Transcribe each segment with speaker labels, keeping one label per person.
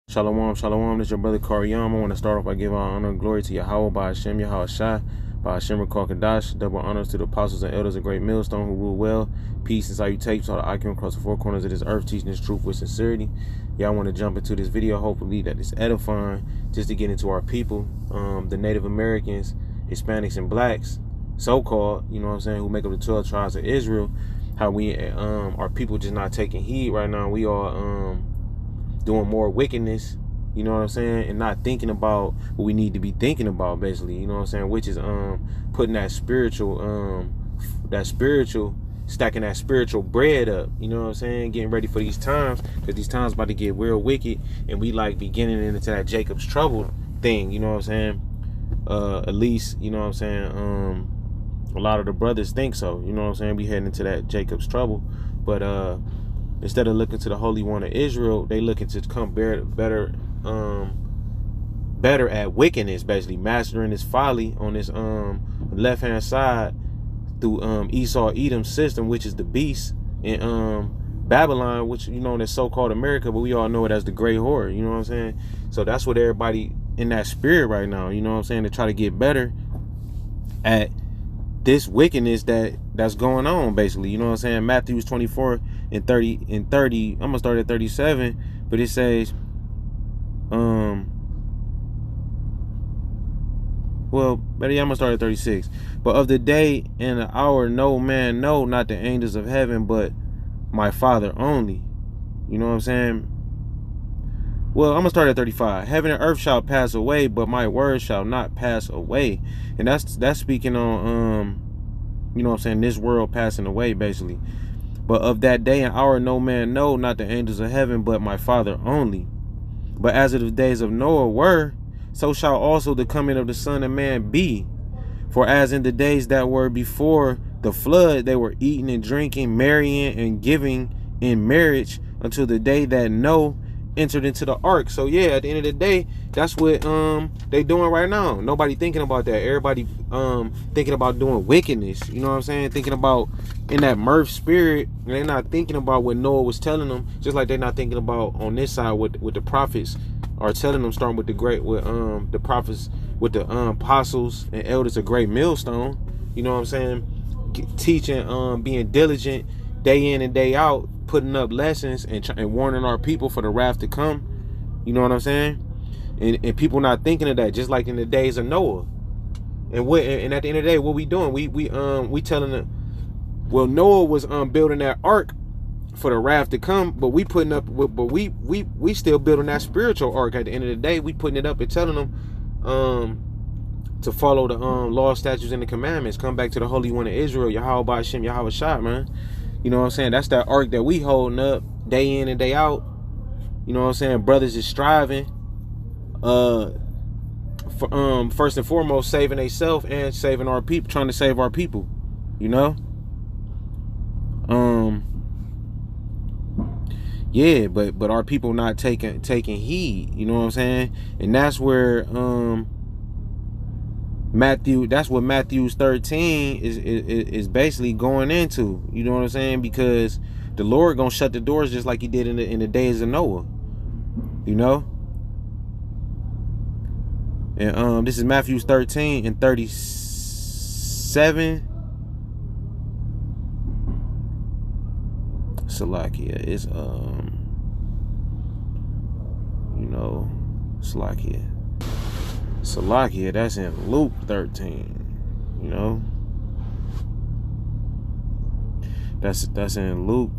Speaker 1: Shalom, shalom. This is your brother Karyam. I want to start off by giving honor and glory to Yahweh, by Hashem, Yahweh Shai, by Hashem Rakal Kadash. Double honors to the apostles and elders of Great Millstone who rule well. Peace and salutations to all the icon across the four corners of this earth, teaching this truth with sincerity. Y'all want to jump into this video, hopefully that it's edifying, just to get into our people, the Native Americans, Hispanics, and blacks, so-called, you know what I'm saying, who make up the 12 tribes of Israel. How we, our people just not taking heed right now. We are, doing more wickedness, you know what I'm saying, and not thinking about what we need to be thinking about, basically, you know what I'm saying, which is putting that spiritual stacking that spiritual bread up, you know what I'm saying, getting ready for these times, because these times about to get real wicked, and we like beginning into that Jacob's trouble thing, you know what I'm saying, at least, you know what I'm saying, a lot of the brothers think so, you know what I'm saying, we heading into that Jacob's trouble, but instead of looking to the Holy One of Israel, they looking to come better at wickedness, basically mastering this folly on this left hand side through Esau Edom's system, which is the beast, and Babylon, which you know that's so-called America, but we all know it as the Great Whore. You know what I'm saying? So that's what everybody in that spirit right now. You know what I'm saying? To try to get better at this wickedness that's going on, basically, you know what I'm saying. Matthew 24 and 30 and 30. I'm gonna start at 37, but it says, well, better yet, I'm gonna start at 36. But of the day and the hour, no man know, not the angels of heaven, but my Father only. You know what I'm saying? Well, I'm gonna start at 35. Heaven and earth shall pass away, but my word shall not pass away. And that's speaking on you know what I'm saying, this world passing away, basically. But of that day and hour no man know, not the angels of heaven, but my Father only. But as of the days of Noah were, so shall also the coming of the Son of Man be. For as in the days that were before the flood, they were eating and drinking, marrying and giving in marriage until the day that Noah entered into the ark. So yeah, at the end of the day, that's what they doing right now. Nobody thinking about that. Everybody thinking about doing wickedness, you know what I'm saying, thinking about in that mirth spirit, and they're not thinking about what Noah was telling them, just like they're not thinking about on this side what the prophets are telling them, starting with the prophets, with the apostles and elders of Great Millstone, you know what I'm saying, teaching, being diligent day in and day out, putting up lessons and warning our people for the wrath to come. You know what I'm saying? And people not thinking of that, just like in the days of Noah. And at the end of the day, what we doing? We telling them, well, Noah was building that ark for the wrath to come, but we putting up, but we still building that spiritual ark. At the end of the day, we putting it up and telling them to follow the law, statutes, and the commandments. Come back to the Holy One of Israel, Yahweh by Hashem, Yahweh Shai, man. You know what I'm saying? That's that ark that we holding up day in and day out. You know what I'm saying? Brothers is striving, first and foremost, saving themselves and saving our people, trying to save our people. You know? Yeah, but our people not taking heed. You know what I'm saying? And that's where that's what Matthew 13 is basically going into. You know what I'm saying? Because the Lord gonna shut the doors just like he did in the days of Noah. You know? And this is Matthew 13 and 37. Salakia is Salakia, that's in Luke 13, you know. That's in Luke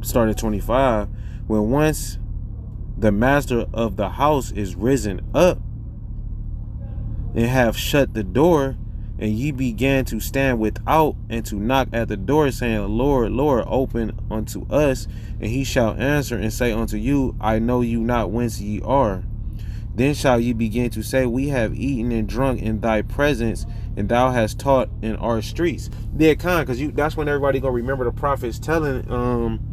Speaker 1: start at 25. When once the master of the house is risen up and have shut the door, and ye began to stand without and to knock at the door, saying, Lord, Lord, open unto us. And he shall answer and say unto you, I know you not whence ye are. Then shall ye begin to say, we have eaten and drunk in thy presence, and thou hast taught in our streets. Yeah, because that's when everybody gonna remember the prophets telling them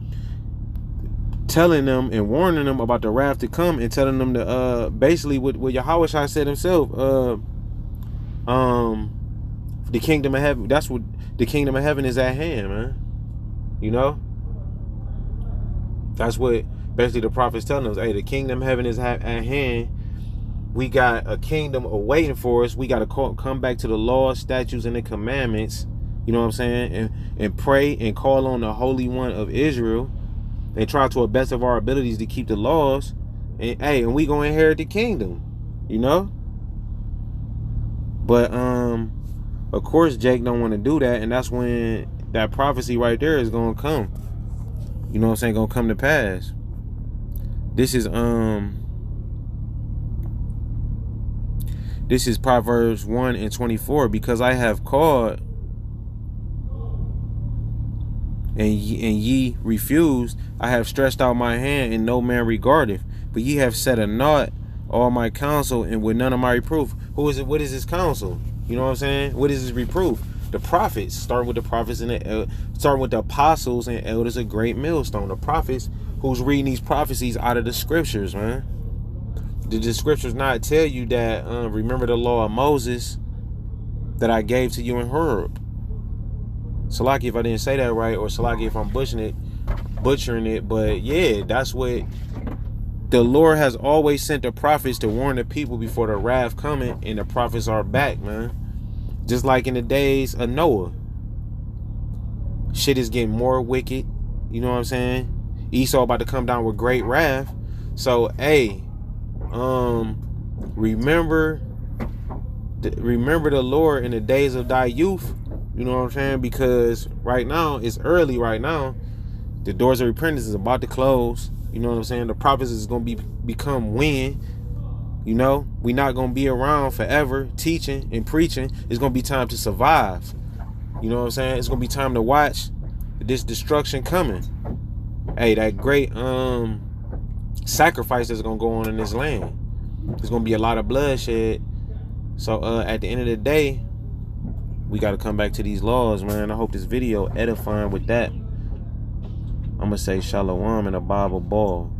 Speaker 1: and warning them about the wrath to come, and telling them to basically what Yahweh Shai said himself, the kingdom of heaven. That's what the kingdom of heaven is at hand, man. You know? That's what basically the prophet's telling us. Hey, the kingdom of heaven is at hand. We got a kingdom awaiting for us. We got to come back to the laws, statutes, and the commandments. You know what I'm saying? And pray and call on the Holy One of Israel. And try to the best of our abilities to keep the laws. And hey, and we gonna inherit the kingdom. You know? But of course Jake don't want to do that, and that's when that prophecy right there is gonna come. You know what I'm saying? Gonna come to pass. This is Proverbs 1:24. Because I have called and ye refused, I have stretched out my hand, and no man regardeth. But ye have set a naught all my counsel, and with none of my reproof. Who is it? What is his counsel? You know what I'm saying? What is his reproof? The prophets. Starting with the prophets and starting with the apostles and elders, a great millstone. The prophets who's reading these prophecies out of the scriptures, man. Did the scriptures not tell you that remember the law of Moses that I gave to you in Horeb? Salaki if I didn't say that right, or Salaki if I'm butchering it, but yeah, that's what the Lord has always sent the prophets to warn the people before the wrath coming, and the prophets are back, man. Just like in the days of Noah. Shit is getting more wicked. You know what I'm saying? Esau about to come down with great wrath. So, hey, remember the Lord in the days of thy youth. You know what I'm saying? Because right now, it's early right now. The doors of repentance is about to close. You know what I'm saying? The prophets is going to become wind. You know, we not going to be around forever teaching and preaching. It's going to be time to survive. You know what I'm saying? It's going to be time to watch this destruction coming. Hey, that great sacrifice that's going to go on in this land. There's going to be a lot of bloodshed. So at the end of the day, we got to come back to these laws, man. I hope this video edifying with that. I'm going to say shalom and a Bible ball.